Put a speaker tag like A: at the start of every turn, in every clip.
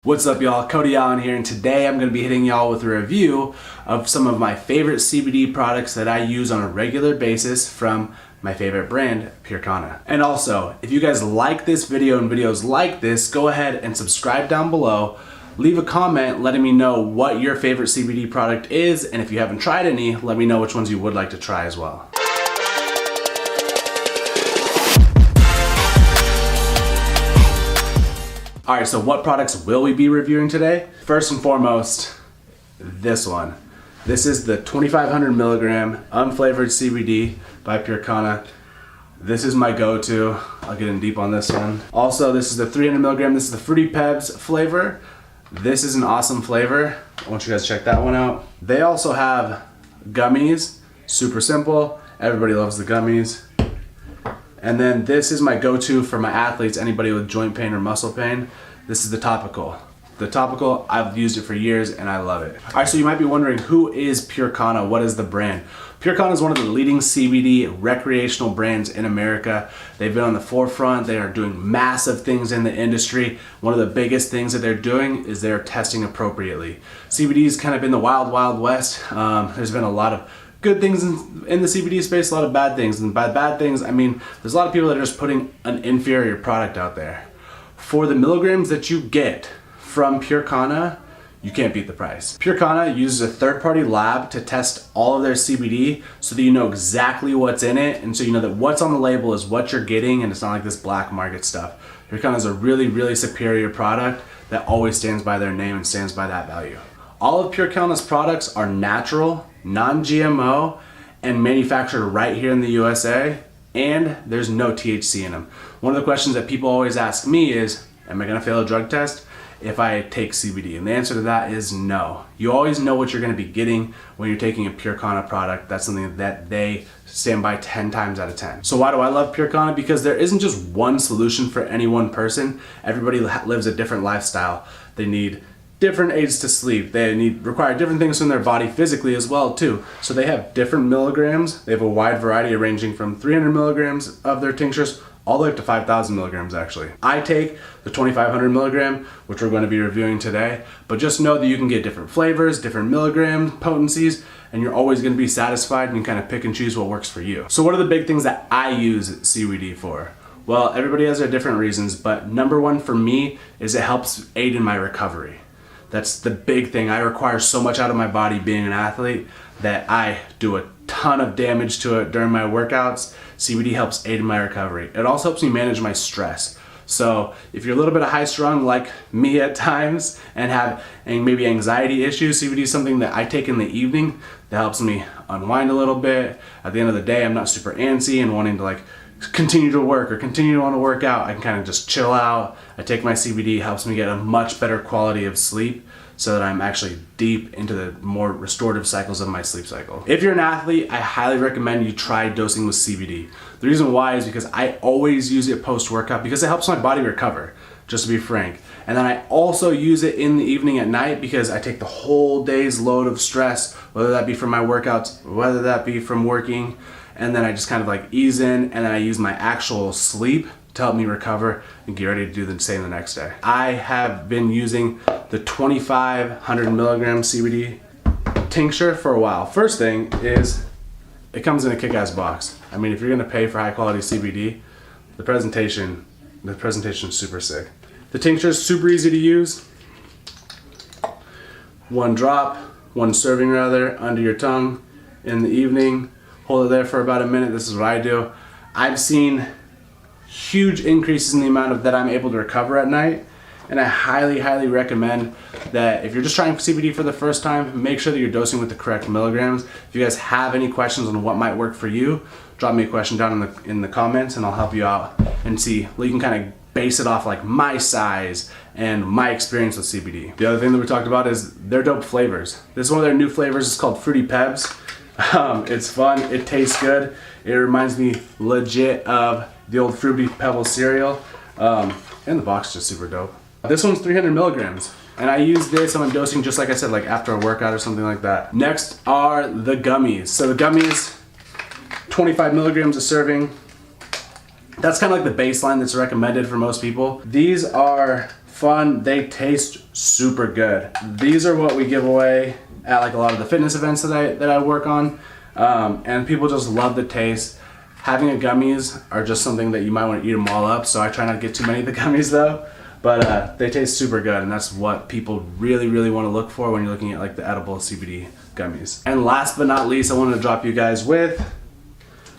A: What's up, y'all? Cody Allen here, and today I'm going to be hitting y'all with a review of some of my favorite CBD products that I use on a regular basis from my favorite brand, Pure Kana. And also, if you guys like this video and videos like this, go ahead and subscribe down below. Leave a comment letting me know what your favorite CBD product is, and if you haven't tried any, let me know which ones you would like to try as well. Alright, so what products will we be reviewing today? First and foremost, this one. This is the 2500 milligram unflavored CBD by Pure Kana. This is my go-to. I'll get in deep on this one. Also, this is the 300 milligram. This is the Fruity Pebs flavor. This is an awesome flavor. I want you guys to check that one out. They also have gummies, super simple. Everybody loves the gummies. And then this is my go-to for my athletes, anybody with joint pain or muscle pain. This is the Topical. The Topical, I've used it for years and I love it. All right, so you might be wondering, who is Pure Kana? What is the brand? Pure Kana is one of the leading CBD recreational brands in America. They've been on the forefront. They are doing massive things in the industry. One of the biggest things that they're doing is they're testing appropriately. CBD has kind of been the wild, wild west. There's been a lot of good things in the CBD space, a lot of bad things. And by bad things, I mean, there's a lot of people that are just putting an inferior product out there. For the milligrams that you get from Pure Kana, you can't beat the price. Pure Kana uses a third-party lab to test all of their CBD so that you know exactly what's in it, and so you know that what's on the label is what you're getting, and it's not like this black market stuff. Pure Kana is a really, really superior product that always stands by their name and stands by that value. All of Pure Kana's products are natural, non-GMO, and manufactured right here in the USA, and there's no THC in them. One of the questions that people always ask me is, am I gonna fail a drug test if I take CBD? And the answer to that is no. You always know what you're gonna be getting when you're taking a Pure Kana product. That's something that they stand by 10 times out of 10. So why do I love Pure Kana? Because there isn't just one solution for any one person. Everybody lives a different lifestyle. They need different aids to sleep. They require different things from their body physically as well too. So they have different milligrams. They have a wide variety ranging from 300 milligrams of their tinctures all the way up to 5,000 milligrams actually. I take the 2500 milligram, which we're going to be reviewing today, but just know that you can get different flavors, different milligram potencies, and you're always going to be satisfied, and you kind of pick and choose what works for you. So what are the big things that I use CBD for? Well, everybody has their different reasons, but number one for me is it helps aid in my recovery. That's the big thing. I require so much out of my body being an athlete that I do a ton of damage to it during my workouts. CBD helps aid in my recovery. It also helps me manage my stress. So if you're a little bit high strung like me at times and have maybe anxiety issues, CBD is something that I take in the evening that helps me unwind a little bit. At the end of the day, I'm not super antsy and wanting to like continue to work or continue to want to work out. I can kind of just chill out. I take my CBD, helps me get a much better quality of sleep so that I'm actually deep into the more restorative cycles of my sleep cycle. If you're an athlete, I highly recommend you try dosing with CBD. The reason why is because I always use it post-workout because it helps my body recover, just to be frank. And then I also use it in the evening at night because I take the whole day's load of stress, whether that be from my workouts, whether that be from working, and then I just kind of like ease in, and then I use my actual sleep to help me recover and get ready to do the same the next day. I have been using the 2500 milligram CBD tincture for a while. First thing is it comes in a kick-ass box. I mean, if you're gonna pay for high quality CBD, the presentation is super sick. The tincture is super easy to use. One drop, one serving rather, under your tongue in the evening. Hold it there for about a minute. This is what I do. I've seen huge increases in the amount of that I'm able to recover at night, and I highly, highly recommend that if you're just trying CBD for the first time, make sure that you're dosing with the correct milligrams. If you guys have any questions on what might work for you, drop me a question down in the comments and I'll help you out and see. Well, you can kind of base it off like my size and my experience with CBD. The other thing that we talked about is their dope flavors. This is one of their new flavors. It's called Fruity Pebs. It's fun, it tastes good. It reminds me legit of the old Fruity Pebbles cereal. And the box is just super dope. This one's 300 milligrams. And I use this and I'm dosing just like I said, like after a workout or something like that. Next are the gummies. So the gummies, 25 milligrams a serving. That's kind of like the baseline that's recommended for most people. These are fun. They taste super good. These are what we give away at like a lot of the fitness events that I work on, and people just love the taste. Having a gummies are just something that you might want to eat them all up, so I try not to get too many of the gummies though. But they taste super good, and that's what people really want to look for when you're looking at like the edible CBD gummies. And last but not least, I wanted to drop you guys with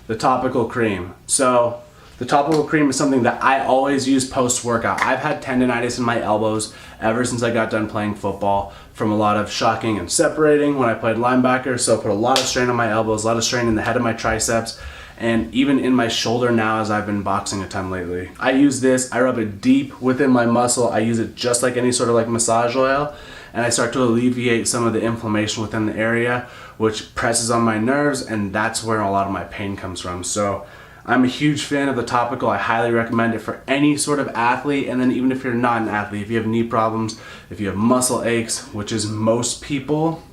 A: the Topical Cream. So the Topical Cream is something that I always use post-workout. I've had tendonitis in my elbows ever since I got done playing football from a lot of shocking and separating when I played linebacker, so I put a lot of strain on my elbows, a lot of strain in the head of my triceps, and even in my shoulder now as I've been boxing a ton lately. I use this, I rub it deep within my muscle. I use it just like any sort of like massage oil, and I start to alleviate some of the inflammation within the area, which presses on my nerves, and that's where a lot of my pain comes from. So I'm a huge fan of the Topical. I highly recommend it for any sort of athlete, and then even if you're not an athlete, if you have knee problems, if you have muscle aches, which is most people,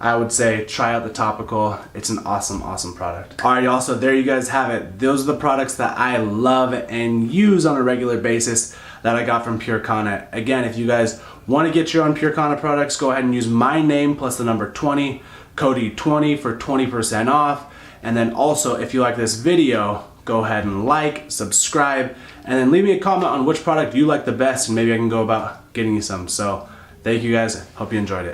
A: I would say try out the Topical. It's an awesome product. All right, y'all, so there you guys have it. Those are the products that I love and use on a regular basis that I got from Pure Kana. Again, if you guys want to get your own Pure Kana products, go ahead and use my name plus the number 20, Cody 20 for 20% off. And then also, if you like this video, go ahead and like, subscribe, and then leave me a comment on which product you like the best, and maybe I can go about getting you some. So thank you guys, hope you enjoyed it.